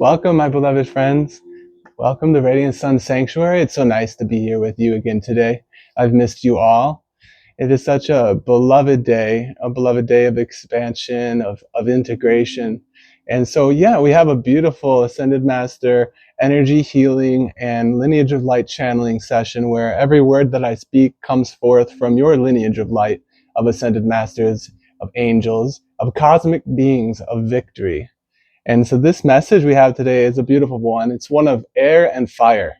Welcome, my beloved friends. Welcome to Radiant Sun Sanctuary. It's so nice to be here with you again today. I've missed you all. It is such a beloved day of expansion, of integration. And so, yeah, we have a beautiful Ascended Master energy healing and lineage of light channeling session where every word that I speak comes forth from your lineage of light, of Ascended Masters, of angels, of cosmic beings, of victory. And so this message we have today is a beautiful one. It's one of air and fire.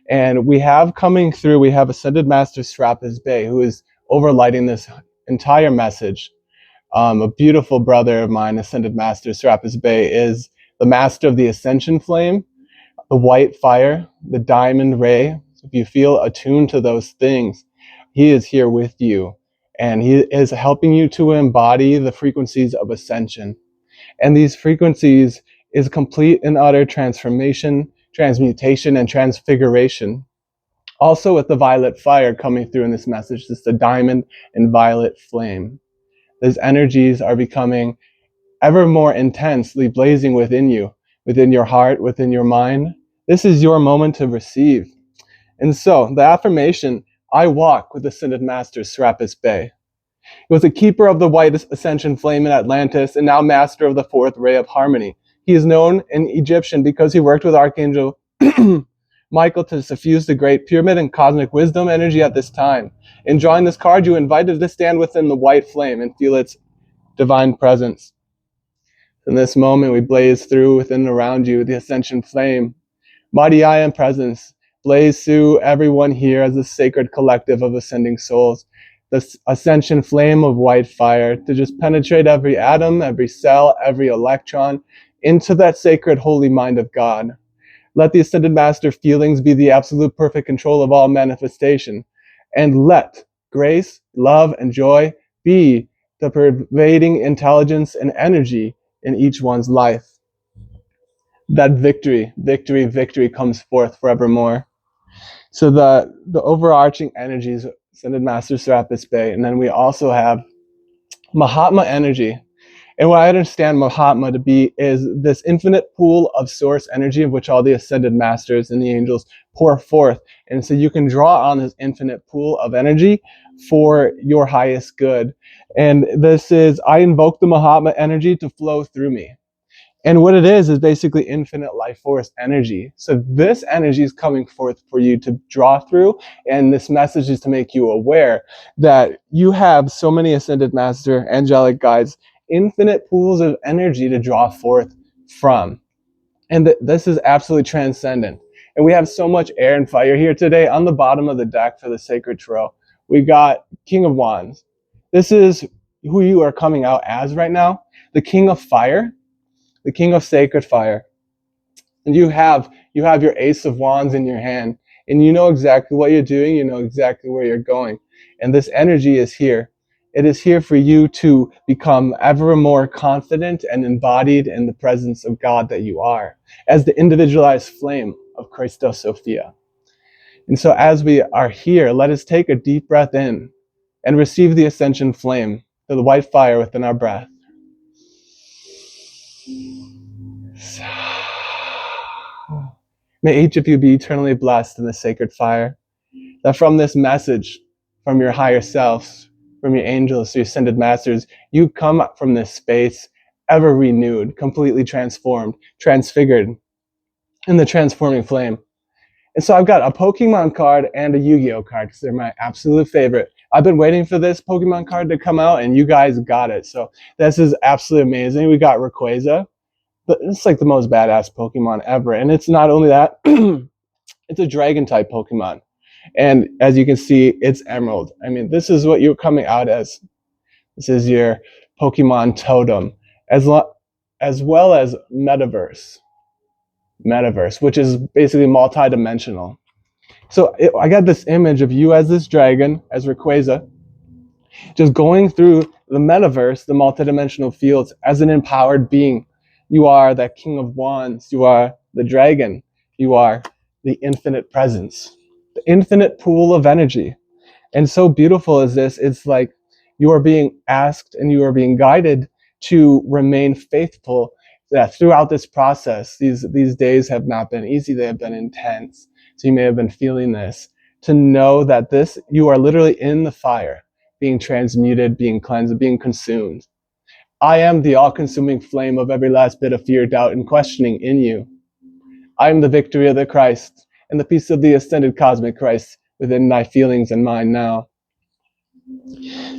And we have coming through, we have Ascended Master Serapis Bey, who is overlighting this entire message. A beautiful brother of mine, Ascended Master Serapis Bey, is the master of the ascension flame, the white fire, the diamond ray. So if you feel attuned to those things, he is here with you. And he is helping you to embody the frequencies of ascension. And these frequencies is complete and utter transformation, transmutation, and transfiguration. Also with the violet fire coming through in this message, this is the diamond and violet flame. These energies are becoming ever more intensely blazing within you, within your heart, within your mind. This is your moment to receive. And so the affirmation, I walk with Ascended Master Serapis Bey. He was a keeper of the white ascension flame in Atlantis and now master of the fourth ray of harmony. He is known in Egyptian because he worked with Archangel Michael to suffuse the great pyramid and cosmic wisdom energy at this time. In drawing this card, you invited to stand within the white flame and feel its divine presence. In this moment, we blaze through within and around you the ascension flame. Mighty I Am presence, blaze through everyone here as a sacred collective of ascending souls. The ascension flame of white fire to just penetrate every atom, every cell, every electron into that sacred holy mind of God. Let the Ascended Master feelings be the absolute perfect control of all manifestation. And let grace, love, and joy be the pervading intelligence and energy in each one's life. That victory comes forth forevermore. So the overarching energies, Ascended Master Serapis Bey, and then we also have Mahatma energy. And what I understand Mahatma to be is this infinite pool of source energy of which all the Ascended Masters and the angels pour forth. And so you can draw on this infinite pool of energy for your highest good. And this is, I invoke the Mahatma energy to flow through me. And what it is basically infinite life force energy. So this energy is coming forth for you to draw through. And this message is to make you aware that you have so many Ascended Master, angelic guides, infinite pools of energy to draw forth from. And this is absolutely transcendent. And we have so much air and fire here today. On the bottom of the deck for the Sacred Tarot, we got King of Wands. This is who you are coming out as right now. The King of Fire, the King of Sacred Fire. And you have your Ace of Wands in your hand. And you know exactly what you're doing. You know exactly where you're going. And this energy is here. It is here for you to become ever more confident and embodied in the presence of God that you are, as the individualized flame of Christos Sophia. And so as we are here, let us take a deep breath in and receive the ascension flame, the white fire within our breath. May each of you be eternally blessed in the sacred fire, that from this message, from your higher selves, from your angels, your Ascended Masters, you come up from this space ever renewed, completely transformed, transfigured in the transforming flame. And so I've got a Pokemon card and a Yu-Gi-Oh card because they're my absolute favorite. I've been waiting for this Pokemon card to come out and you guys got it. So this is absolutely amazing. We got Rayquaza. But it's like the most badass Pokemon ever. And it's not only that, it's a dragon type Pokemon. And as you can see, it's Emerald. I mean, this is what you're coming out as. This is your Pokemon totem, as well as Metaverse, which is basically multi-dimensional. So I got this image of you as this dragon, as Rayquaza, just going through the Metaverse, the multi-dimensional fields, as an empowered being. You are that King of Wands. You are the dragon. You are the infinite presence, the infinite pool of energy. And so beautiful is this. It's like you are being asked and you are being guided to remain faithful that throughout this process, these days have not been easy, they have been intense. So you may have been feeling this, to know that you are literally in the fire, being transmuted, being cleansed, being consumed. I am the all-consuming flame of every last bit of fear, doubt, and questioning in you. I am the victory of the Christ, and the peace of the ascended cosmic Christ within thy feelings and mine now.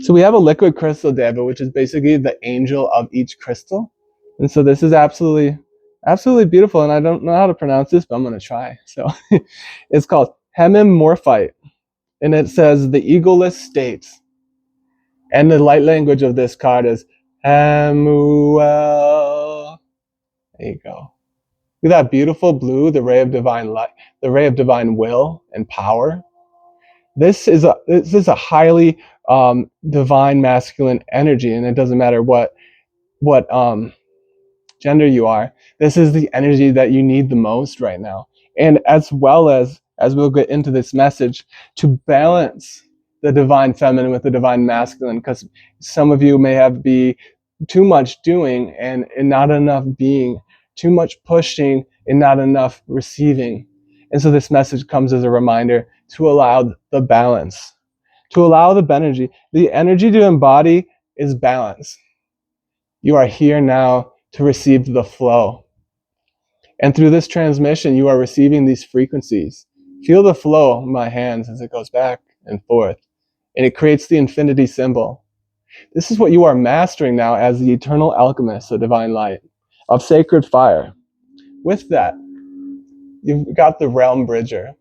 So we have a liquid crystal, Deva, which is basically the angel of each crystal. And so this is absolutely beautiful, and I don't know how to pronounce this, but I'm going to try. So it's called hemimorphite, and it says the egoless state. And the light language of this card is Hamuel. There you go. Look at that beautiful blue, the ray of divine light, the ray of divine will and power. This is a highly divine masculine energy, and it doesn't matter what gender you are. This is the energy that you need the most right now. And as well as we'll get into this message, to balance the divine feminine with the divine masculine, because some of you may be too much doing and not enough being, too much pushing and not enough receiving. And so this message comes as a reminder to allow the balance, to allow the energy. The energy to embody is balance. You are here now to receive the flow. And through this transmission, you are receiving these frequencies. Feel the flow of my hands as it goes back and forth. And it creates the infinity symbol. This is what you are mastering now as the eternal alchemist of divine light, of sacred fire. With that, you've got the realm bridger.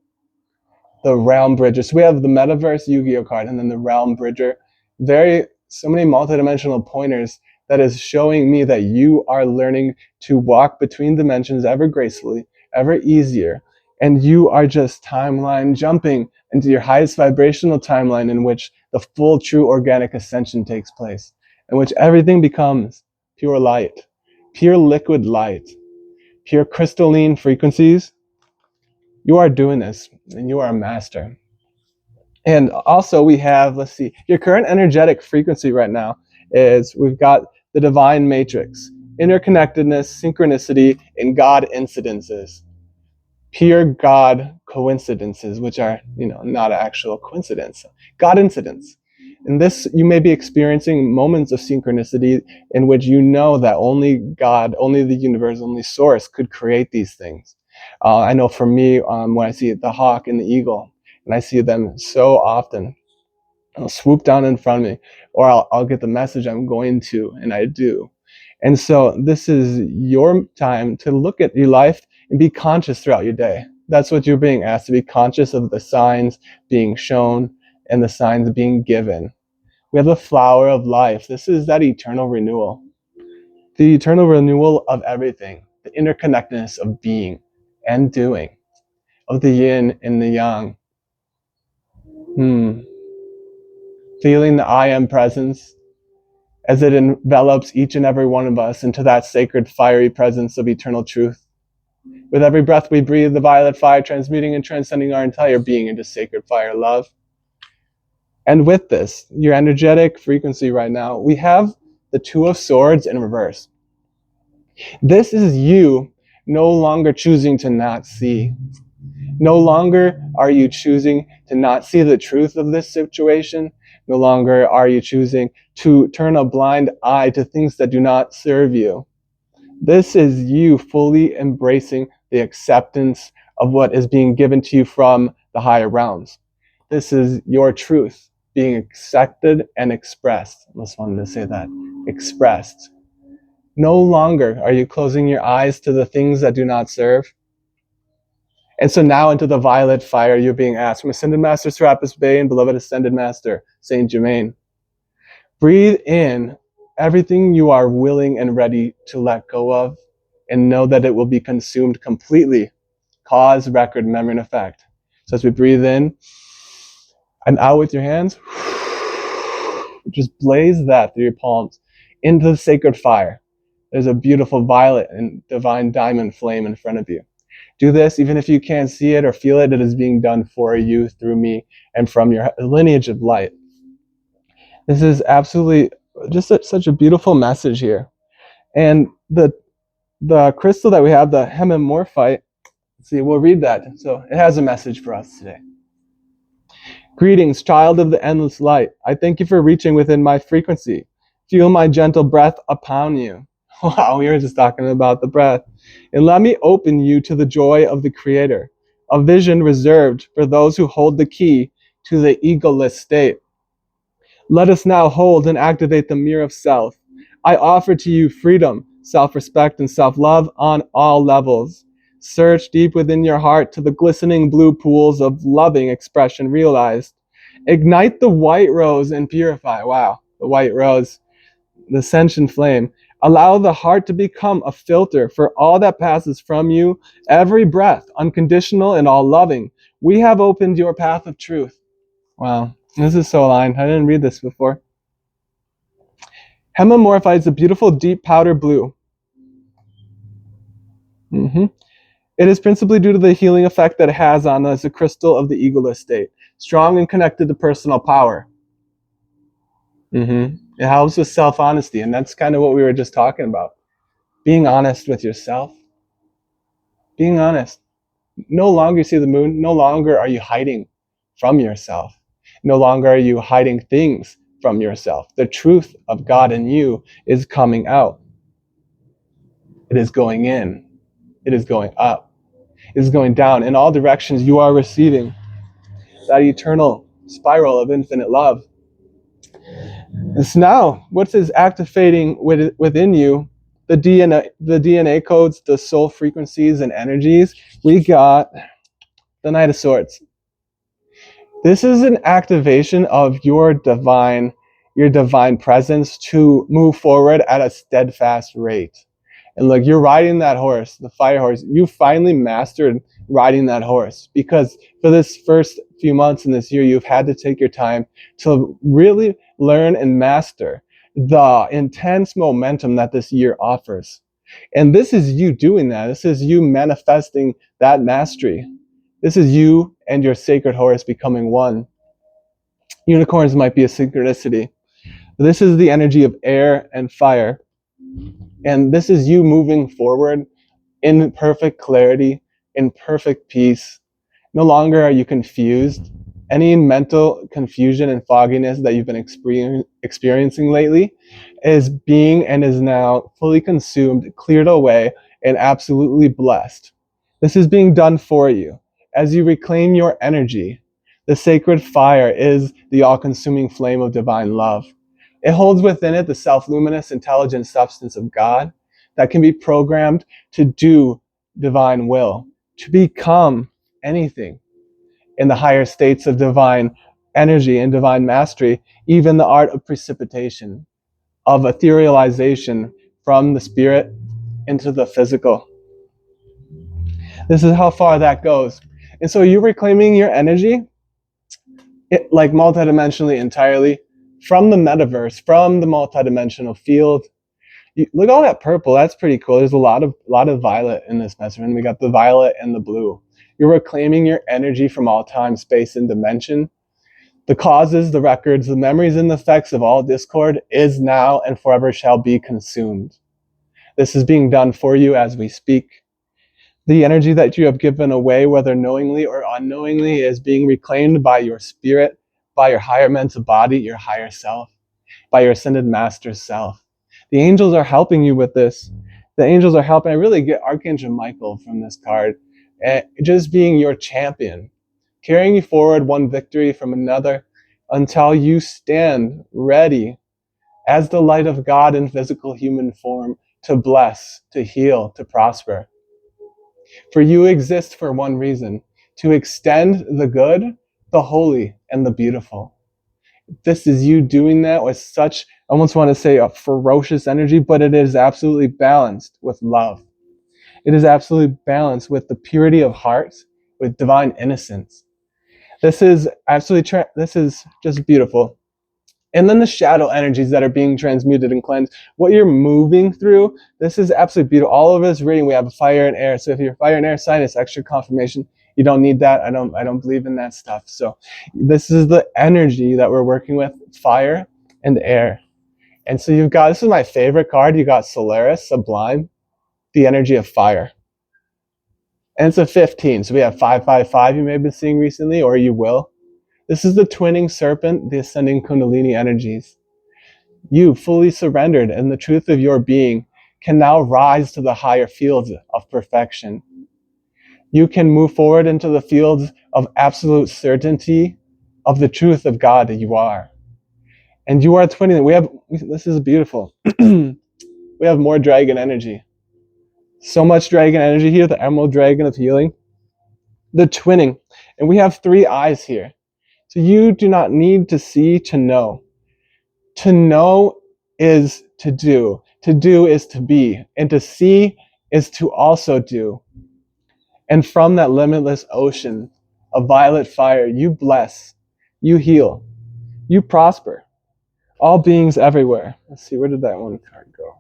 The realm bridger. So we have the metaverse Yu-Gi-Oh card and then the realm bridger. So many multidimensional pointers that is showing me that you are learning to walk between dimensions ever gracefully, ever easier. And you are just timeline jumping into your highest vibrational timeline, in which the full true organic ascension takes place, in which everything becomes pure light, pure liquid light, pure crystalline frequencies. You are doing this, and you are a master. And also we have, let's see, your current energetic frequency right now is, we've got the divine matrix, interconnectedness, synchronicity, and God incidences. Pure God coincidences, which are, not an actual coincidence. God incidents. In this, you may be experiencing moments of synchronicity in which you know that only God, only the universe, only source could create these things. I know for me, when I see the hawk and the eagle, and I see them so often, they'll swoop down in front of me, or I'll get the message I'm going to, and I do. And so this is your time to look at your life and be conscious throughout your day. That's what you're being asked, to be conscious of the signs being shown and the signs being given. We have the flower of life. This is that eternal renewal. The eternal renewal of everything, the interconnectedness of being and doing, of the yin and the yang. Feeling the I am presence as it envelops each and every one of us into that sacred fiery presence of eternal truth. With every breath we breathe, the violet fire transmuting and transcending our entire being into sacred fire love. And with this, your energetic frequency right now, we have the Two of Swords in reverse. This is you no longer choosing to not see. No longer are you choosing to not see the truth of this situation. No longer are you choosing to turn a blind eye to things that do not serve you. This is you fully embracing the acceptance of what is being given to you from the higher realms. This is your truth being accepted and expressed. I just wanted to say that. Expressed. No longer are you closing your eyes to the things that do not serve. And so now into the violet fire, you're being asked from Ascended Master Serapis Bey and beloved Ascended Master Saint Germain. Breathe in everything you are willing and ready to let go of, and know that it will be consumed completely. Cause, record, memory, and effect. So as we breathe in and out with your hands, just blaze that through your palms into the sacred fire. There's a beautiful violet and divine diamond flame in front of you. Do this even if you can't see it or feel it. It is being done for you, through me, and from your lineage of light. This is absolutely just such a beautiful message here. And the The crystal that we have, the hemimorphite, let's see, we'll read that. So it has a message for us today. Greetings, child of the endless light. I thank you for reaching within my frequency. Feel my gentle breath upon you. Wow, we were just talking about the breath. And let me open you to the joy of the Creator, a vision reserved for those who hold the key to the egoless state. Let us now hold and activate the mirror of self. I offer to you freedom, self-respect, and self-love on all levels. Search deep within your heart to the glistening blue pools of loving expression realized. Ignite the white rose and purify. Wow, the white rose, the ascension flame. Allow the heart to become a filter for all that passes from you, every breath, unconditional and all loving. We have opened your path of truth. Wow, this is so aligned. I didn't read this before. Hemimorphite is a beautiful deep powder blue. It is principally due to the healing effect that it has on us as a crystal of the egoless state, strong and connected to personal power. It helps with self-honesty, and that's kind of what we were just talking about. Being honest with yourself. Being honest. No longer see the moon, no longer are you hiding from yourself. No longer are you hiding things from yourself. The truth of God in you is coming out. It is going in. It is going up. It is going down. In all directions, you are receiving that eternal spiral of infinite love. And so now, what is activating within you, the DNA codes, the soul frequencies and energies? We got the Knight of Swords. This is an activation of your divine presence to move forward at a steadfast rate. And look, you're riding that horse, the fire horse. You finally mastered riding that horse, because for this first few months in this year, you've had to take your time to really learn and master the intense momentum that this year offers. And this is you doing that. This is you manifesting that mastery. This is you and your sacred horse becoming one. Unicorns might be a synchronicity. This is the energy of air and fire. And this is you moving forward in perfect clarity, in perfect peace. No longer are you confused. Any mental confusion and fogginess that you've been experiencing lately is being and is now fully consumed, cleared away, and absolutely blessed. This is being done for you. As you reclaim your energy, the sacred fire is the all-consuming flame of divine love. It holds within it the self-luminous, intelligent substance of God that can be programmed to do divine will, to become anything in the higher states of divine energy and divine mastery, even the art of precipitation, of etherealization from the spirit into the physical. This is how far that goes. And so you're reclaiming your energy, like multidimensionally entirely, from the metaverse, from the multidimensional field. Look at all that purple. That's pretty cool. There's a lot of violet in this measurement. We got the violet and the blue. You're reclaiming your energy from all time, space, and dimension. The causes, the records, the memories, and the effects of all discord is now and forever shall be consumed. This is being done for you as we speak. The energy that you have given away, whether knowingly or unknowingly, is being reclaimed by your spirit, by your higher mental body, your higher self, by your ascended master self. The angels are helping you with this. The angels are helping. I really get Archangel Michael from this card, just being your champion, carrying you forward one victory from another until you stand ready as the light of God in physical human form to bless, to heal, to prosper. For you exist for one reason, to extend the good, the holy, and the beautiful. This is you doing that with such, I almost want to say a ferocious energy, but it is absolutely balanced with love. It is absolutely balanced with the purity of heart, with divine innocence. This is absolutely, this is just beautiful. And then the shadow energies that are being transmuted and cleansed, what you're moving through, this is absolutely beautiful. All of us reading, we have fire and air. So if you're fire and air sign, it's extra confirmation. You don't need that. I don't believe in that stuff. So this is the energy that we're working with, fire and air. And so you've got, this is my favorite card. You got Solaris, Sublime. the energy of fire. And it's a 15. So we have 555 you may have been seeing recently, or you will. This is the twinning serpent, the ascending Kundalini energies. You, fully surrendered in the truth of your being, can now rise to the higher fields of perfection. You can move forward into the fields of absolute certainty of the truth of God that you are. And you are twinning. This is beautiful. We have more dragon energy. So much dragon energy here, the emerald dragon of healing. The twinning. And we have 3 eyes here. So you do not need to see to know. To know is to do. To do is to be. And to see is to also do. And from that limitless ocean of violet fire, you bless, you heal, you prosper. All beings everywhere. Let's see, where did that one card go?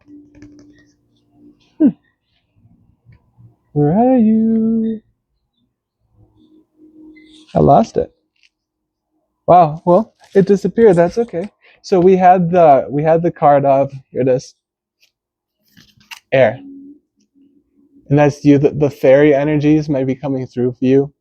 Where are you? I lost it. Wow, well, it disappeared. That's okay. So we had the card of, here it is, air. And that's you. The fairy energies might be coming through for you.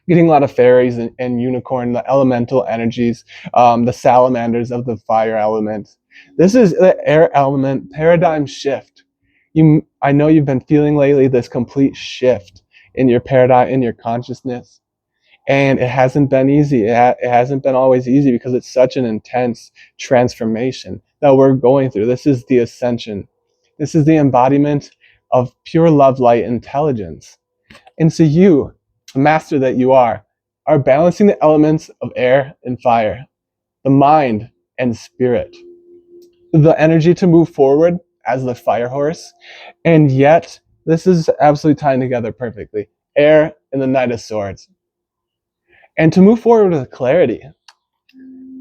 Getting a lot of fairies and unicorn, the elemental energies, the salamanders of the fire element. This is the air element paradigm shift. I know you've been feeling lately this complete shift in your paradigm, in your consciousness. And it hasn't been easy. It hasn't been always easy because it's such an intense transformation that we're going through. This is the ascension. This is the embodiment of pure love, light, intelligence. And so you, the master that you are balancing the elements of air and fire, the mind and spirit, the energy to move forward as the fire horse. And yet, this is absolutely tying together perfectly. Air and the Knight of Swords. And to move forward with clarity,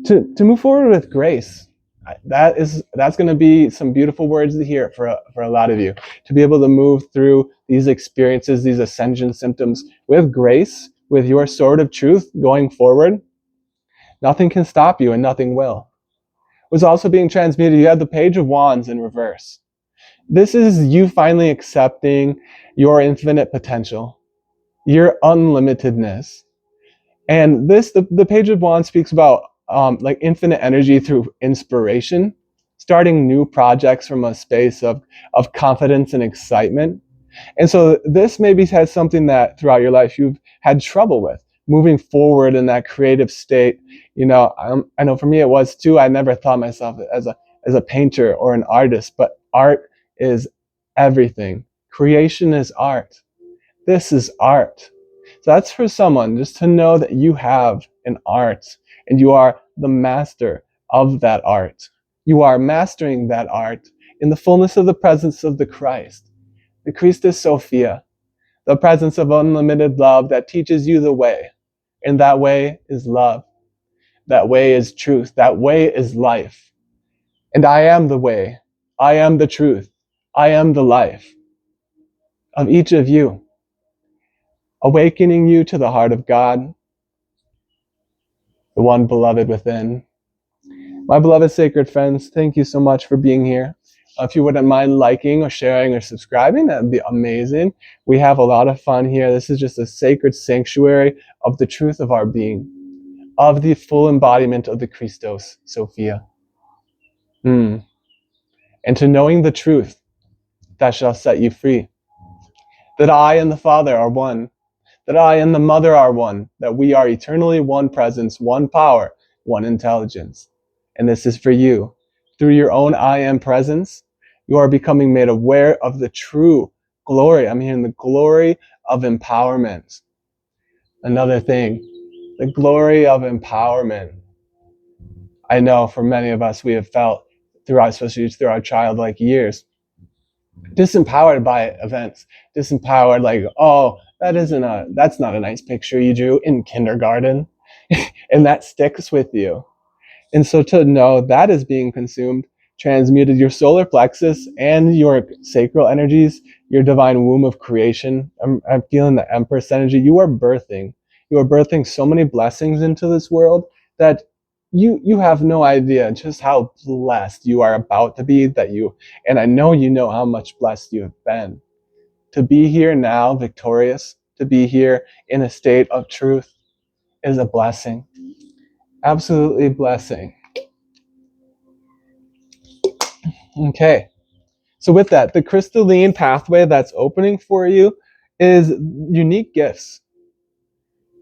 to move forward with grace. That's going to be some beautiful words to hear for a lot of you, to be able to move through these experiences, these ascension symptoms with grace, with your sword of truth going forward. Nothing can stop you and nothing will. Was also being transmuted. You had the Page of Wands in reverse. This is you finally accepting your infinite potential, your unlimitedness. And this, the Page of Wands speaks about like infinite energy through inspiration, starting new projects from a space of confidence and excitement. And so this maybe has something that throughout your life you've had trouble with, moving forward in that creative state. You know, I know for me it was too. I never thought myself as a painter or an artist, but art is everything. Creation is art. This is art. So that's for someone, just to know that you have an art and you are the master of that art. You are mastering that art in the fullness of the presence of the Christ, the Krysted Sophia, the presence of unlimited love that teaches you the way. And that way is love. That way is truth. That way is life. And I am the way. I am the truth. I am the life of each of you. Awakening you to the heart of God, the one beloved within. My beloved sacred friends, thank you so much for being here. If you wouldn't mind liking or sharing or subscribing, that would be amazing. We have a lot of fun here. This is just a sacred sanctuary of the truth of our being, of the full embodiment of the Christos, Sophia. And to knowing the truth that shall set you free. That I and the Father are one. That I and the Mother are one. That we are eternally one presence, one power, one intelligence. And this is for you. Through your own I am presence, you are becoming made aware of the true glory. I'm hearing the glory of empowerment. Another thing, the glory of empowerment. I know for many of us, we have felt throughout, especially through our childlike years, disempowered by events, disempowered, like, oh, that's not a nice picture you drew in kindergarten. And that sticks with you. And so to know that is being consumed, transmuted, your solar plexus and your sacral energies, your divine womb of creation. I'm feeling the Empress energy. You are birthing. You are birthing so many blessings into this world that you have no idea just how blessed you are about to be, and I know you know how much blessed you have been. to be here now victorious, to be here in a state of truth is a blessing. Absolutely blessing. Okay. So with that, the crystalline pathway that's opening for you is unique gifts.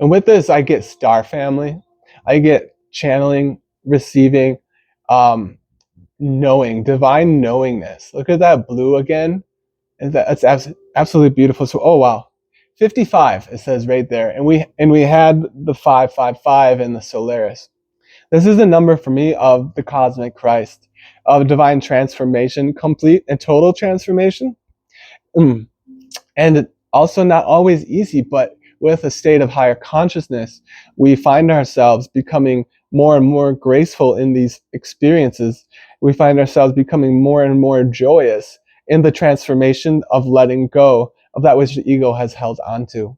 And with this, I get star family. I get channeling, receiving, knowing, divine knowingness. Look at that blue again. And that's absolutely beautiful. So, oh wow, 55 it says right there, and we had the 555 in the Solaris. This is a number for me of the cosmic Christ, of divine transformation, complete and total transformation. And also not always easy, but with a state of higher consciousness, we find ourselves becoming more and more graceful in these experiences. We find ourselves becoming more and more joyous in the transformation of letting go of that which the ego has held onto.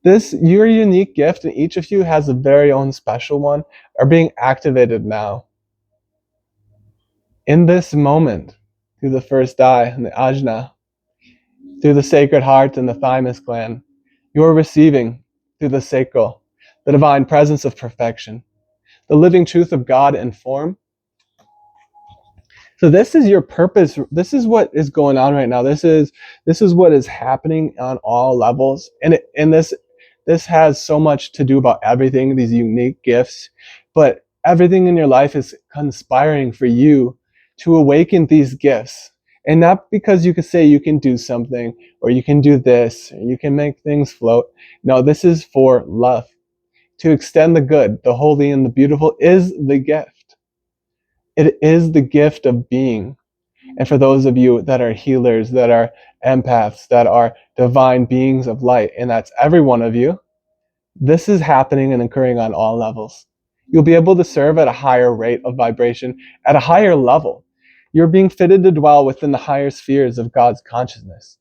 Your unique gift, and each of you has a very own special one, are being activated now. In this moment, through the first eye and the ajna, through the sacred heart and the thymus gland, you are receiving through the sacral, the divine presence of perfection, the living truth of God in form. So this is your purpose. This is what is going on right now. This is what is happening on all levels, and this has so much to do about everything. These unique gifts, but everything in your life is conspiring for you to awaken these gifts. And not because you could say you can do something, or you can do this, or you can make things float. No, this is for love. To extend the good, the holy, and the beautiful is the gift. It is the gift of being. And for those of you that are healers, that are empaths, that are divine beings of light, and that's every one of you, this is happening and occurring on all levels. You'll be able to serve at a higher rate of vibration, at a higher level. You're being fitted to dwell within the higher spheres of God's consciousness.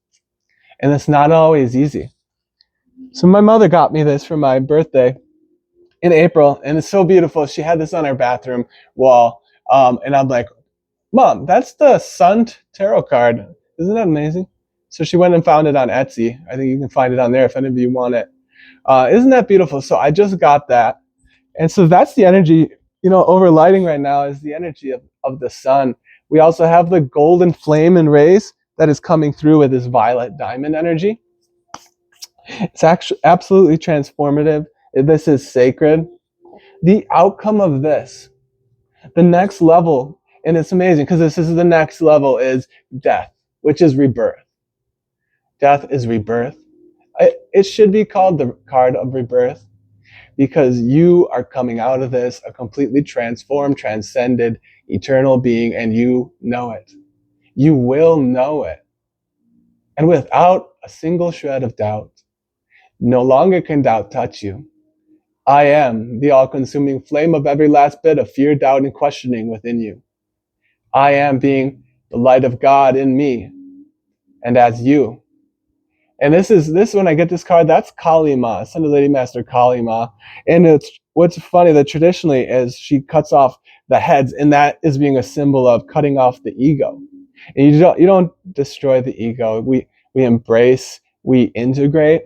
And it's not always easy. So my mother got me this for my birthday in April, and it's so beautiful. She had this on her bathroom wall, and I'm like, Mom, that's the Sun Tarot card. Isn't that amazing? So she went and found it on Etsy. I think you can find it on there if any of you want it. Isn't that beautiful? So I just got that. And so that's the energy, overlighting right now is the energy of the sun. We also have the golden flame and rays that is coming through with this violet diamond energy. It's actually absolutely transformative. This is sacred. The outcome of this, the next level, and it's amazing because this is the next level, is death, which is rebirth. Death is rebirth. It should be called the card of rebirth, because you are coming out of this a completely transformed, transcended, eternal being, and you know it. You will know it. And without a single shred of doubt, no longer can doubt touch you. I am the all-consuming flame of every last bit of fear, doubt, and questioning within you. I am being the light of God in me and as you. And this when I get this card, that's Kali Ma, Ascended Lady Master Kali Ma. And it's what's funny that traditionally is she cuts off the heads, and that is being a symbol of cutting off the ego. And you don't destroy the ego. We embrace, we integrate,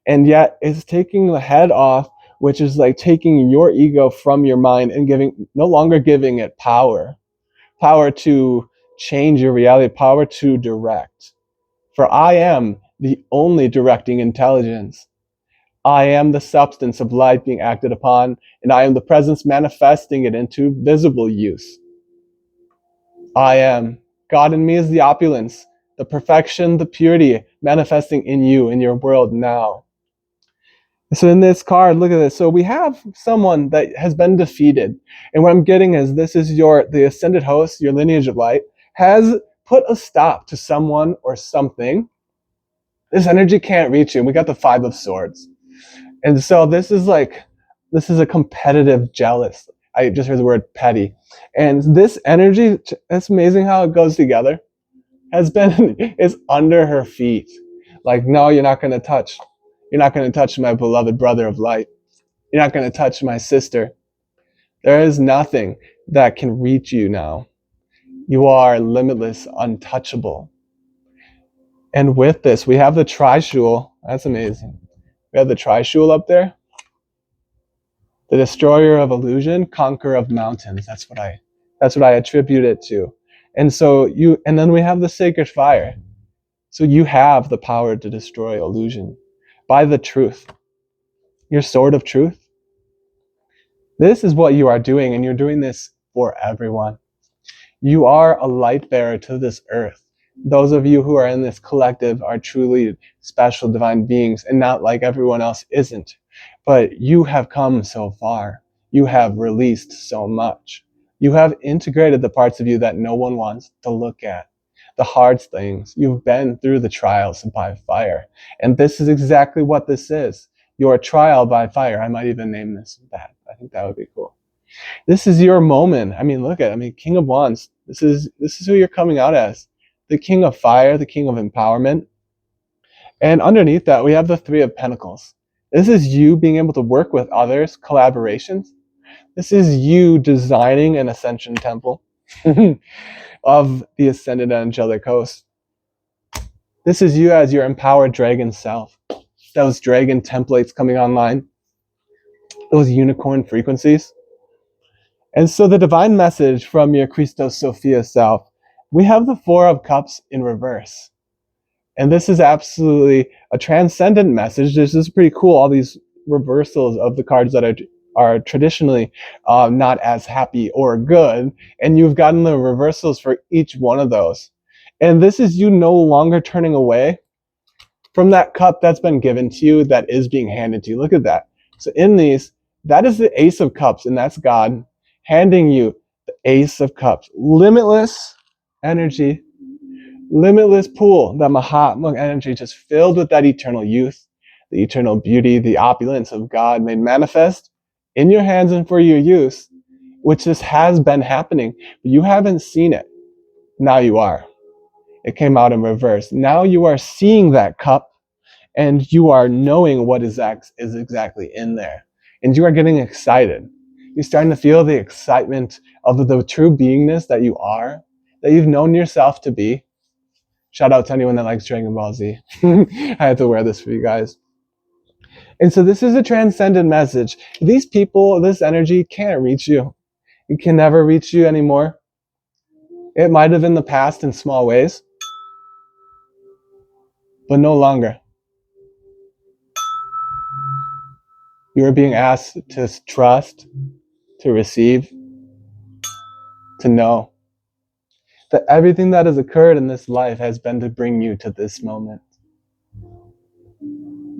and yet it's taking the head off, which is like taking your ego from your mind and no longer giving it power to change your reality, power to direct. For I am the only directing intelligence. I am the substance of light being acted upon, and I am the presence manifesting it into visible use. I am. God in me is the opulence, the perfection, the purity manifesting in you, in your world now. So in this card, look at this. So we have someone that has been defeated. And what I'm getting is this is the ascended host, your lineage of light, has put a stop to someone or something. This energy can't reach you. We got the 5 of Swords. And so this is a competitive jealous. I just heard the word petty. And this energy, it's amazing how it goes together, is under her feet. Like, no, you're not going to touch. You're not going to touch my beloved brother of light. You're not going to touch my sister. There is nothing that can reach you now. You are limitless, untouchable. And with this, we have the Trishul. That's amazing. We have the Trishul up there. The destroyer of illusion, conqueror of mountains. That's what I attribute it to. And then we have the sacred fire. So you have the power to destroy illusion by the truth. Your sword of truth. This is what you are doing, and you're doing this for everyone. You are a light bearer to this earth. Those of you who are in this collective are truly special divine beings, and not like everyone else isn't. But you have come so far. You have released so much. You have integrated the parts of you that no one wants to look at. The hard things. You've been through the trials by fire. And this is exactly what this is. Your trial by fire. I might even name this that. I think that would be cool. This is your moment. I mean, look at it. I mean, King of Wands. This is who you're coming out as. The King of Fire, the King of Empowerment. And underneath that, we have the Three of Pentacles. This is you being able to work with others, collaborations. This is you designing an ascension temple of the ascended angelic host. This is you as your empowered dragon self. Those dragon templates coming online. Those unicorn frequencies. And so the divine message from your Christos Sophia self, we have the Four of Cups in reverse. And this is absolutely a transcendent message. This is pretty cool, all these reversals of the cards that are traditionally not as happy or good. And you've gotten the reversals for each one of those. And this is you no longer turning away from that cup that's been given to you, that is being handed to you. Look at that. So in these, that is the Ace of Cups, and that's God handing you the Ace of Cups. Limitless energy, limitless pool, that Mahatma energy, just filled with that eternal youth, the eternal beauty, the opulence of God made manifest in your hands and for your use, which this has been happening. But you haven't seen it. Now you are. It came out in reverse. Now you are seeing that cup, and you are knowing what is exactly in there. And you are getting excited. You're starting to feel the excitement of the true beingness that you are, that you've known yourself to be. Shout out to anyone that likes Dragon Ball Z. I had to wear this for you guys. And so this is a transcendent message. These people, this energy can't reach you. It can never reach you anymore. It might have in the past in small ways, but no longer. You are being asked to trust, to receive, to know that everything that has occurred in this life has been to bring you to this moment.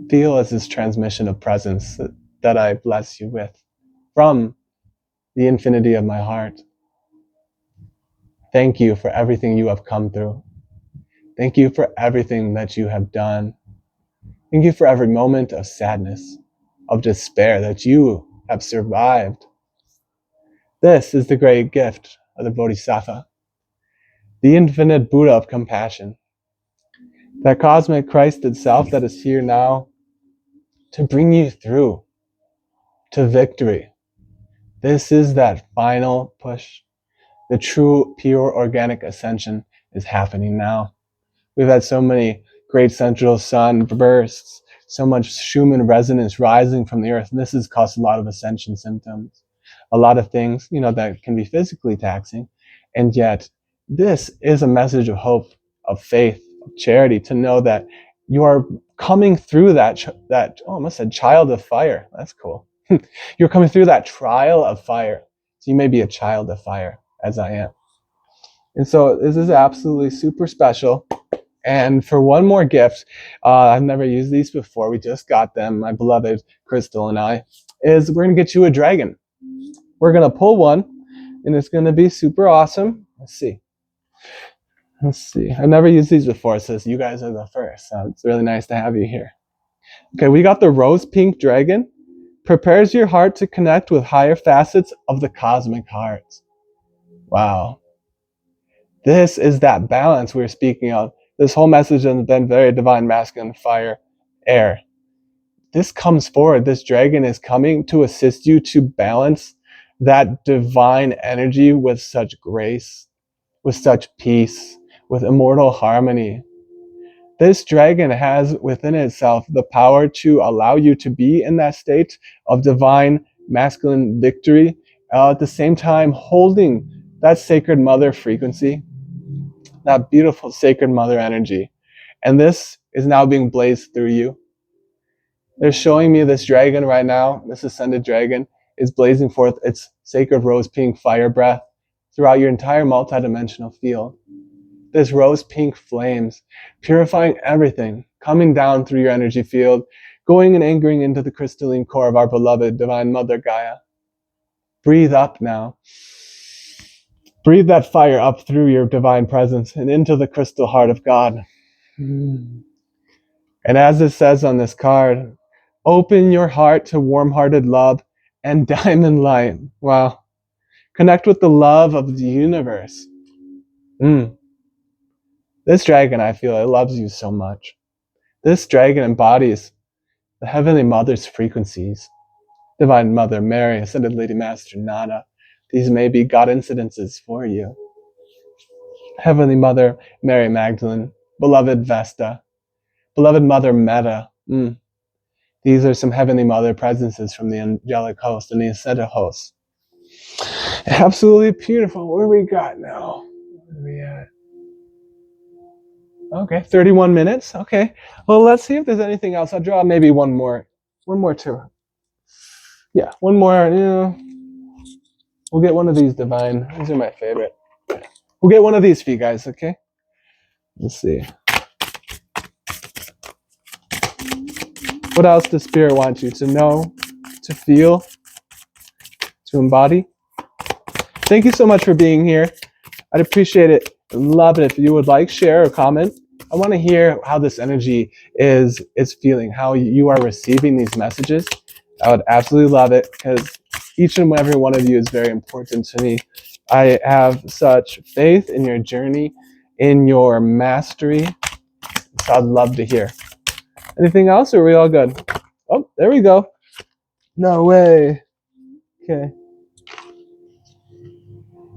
Feel as this transmission of presence that I bless you with from the infinity of my heart. Thank you for everything you have come through. Thank you for everything that you have done. Thank you for every moment of sadness, of despair that you have survived. This is the great gift of the Bodhisattva, the infinite Buddha of compassion, that cosmic Christ itself that is here now to bring you through to victory. This is that final push. The true, pure, organic ascension is happening now. We've had so many great central sun bursts, so much Schumann resonance rising from the earth, and this has caused a lot of ascension symptoms, a lot of things, that can be physically taxing. And yet, this is a message of hope, of faith, of charity, to know that you are coming through that I almost said child of fire. That's cool. You're coming through that trial of fire. So you may be a child of fire, as I am. And so this is absolutely super special. And for one more gift, I've never used these before. We just got them, my beloved Crystal and I, is we're going to get you a dragon. We're going to pull one, and it's going to be super awesome. Let's see. I've never used these before, so you guys are the first. So it's really nice to have you here. Okay, we got the rose pink dragon. Prepares your heart to connect with higher facets of the cosmic heart. Wow. This is that balance we're speaking of. This whole message has been very divine, masculine, fire, air. This comes forward. This dragon is coming to assist you to balance that divine energy with such grace, with such peace, with immortal harmony. This dragon has within itself the power to allow you to be in that state of divine masculine victory, at the same time holding that sacred mother frequency, that beautiful sacred mother energy. And this is now being blazed through you. They're showing me this dragon right now, this ascended dragon, is blazing forth its sacred rose pink fire breath throughout your entire multidimensional field. This rose pink flames, purifying everything, coming down through your energy field, going and anchoring into the crystalline core of our beloved Divine Mother Gaia. Breathe up now. Breathe that fire up through your divine presence and into the crystal heart of God. And as it says on this card, open your heart to warm-hearted love and diamond light. Wow. Connect with the love of the universe. This dragon, I feel, it loves you so much. This dragon embodies the Heavenly Mother's frequencies. Divine Mother Mary, Ascended Lady Master Nana. These may be God incidences for you. Heavenly Mother Mary Magdalene, Beloved Vesta, Beloved Mother Meta. These are some Heavenly Mother presences from the angelic host and the ascended host. Absolutely beautiful. What do we got now? Where are we at? Okay, 31 minutes. Okay. Well, let's see if there's anything else. I'll draw maybe one more too. Yeah, one more. We'll get one of these divine. These are my favorite. We'll get one of these for you guys, okay? Let's see. What else does Spirit want you to know, to feel, to embody? Thank you so much for being here. I'd appreciate it. Love it if you would like, share, or comment. I want to hear how this energy is feeling, how you are receiving these messages. I would absolutely love it because each and every one of you is very important to me. I have such faith in your journey, in your mastery. So I'd love to hear. Anything else, or are we all good? Oh, there we go. No way. Okay.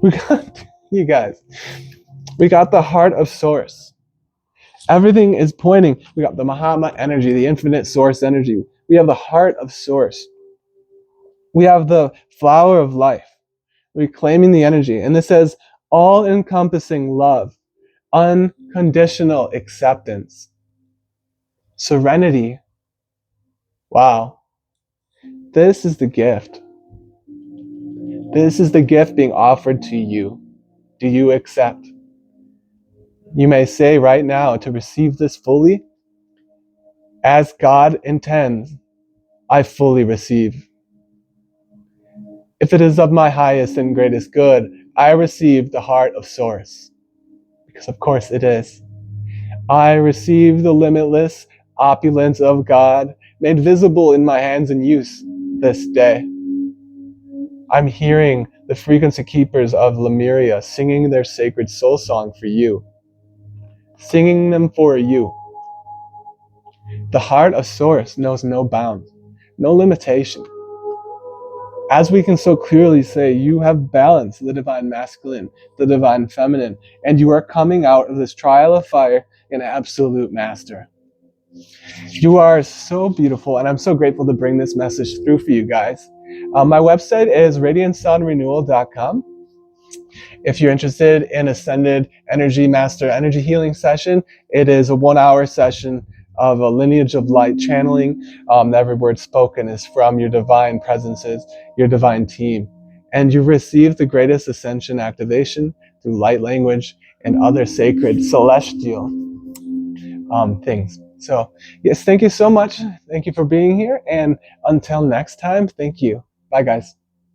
We got, you guys, we got the heart of Source. Everything is pointing. We got the Mahatma energy, the infinite source energy. We have the heart of Source. We have the flower of life, reclaiming the energy. And this says all-encompassing love, unconditional acceptance, serenity. Wow. This is the gift. This is the gift being offered to you. Do you accept? You may say right now, to receive this fully, as God intends, I fully receive. If it is of my highest and greatest good, I receive the heart of Source. Because of course it is. I receive the limitless opulence of God made visible in my hands and use this day. I'm hearing the frequency keepers of Lemuria singing their sacred soul song for you. Singing them for you. The heart of Source knows no bounds, no limitation. As we can so clearly say, you have balanced the divine masculine, the divine feminine, and you are coming out of this trial of fire an absolute master. You are so beautiful, and I'm so grateful to bring this message through for you guys. My website is RADIANTSUNRENEWAL.com. If you're interested in Ascended Energy Master Energy Healing Session, it is a 1-hour session of a lineage of light channeling. Every word spoken is from your divine presences, your divine team. And you receive the greatest ascension activation through light language and other sacred celestial things. So yes, thank you so much. Thank you for being here. And until next time, thank you. Bye, guys.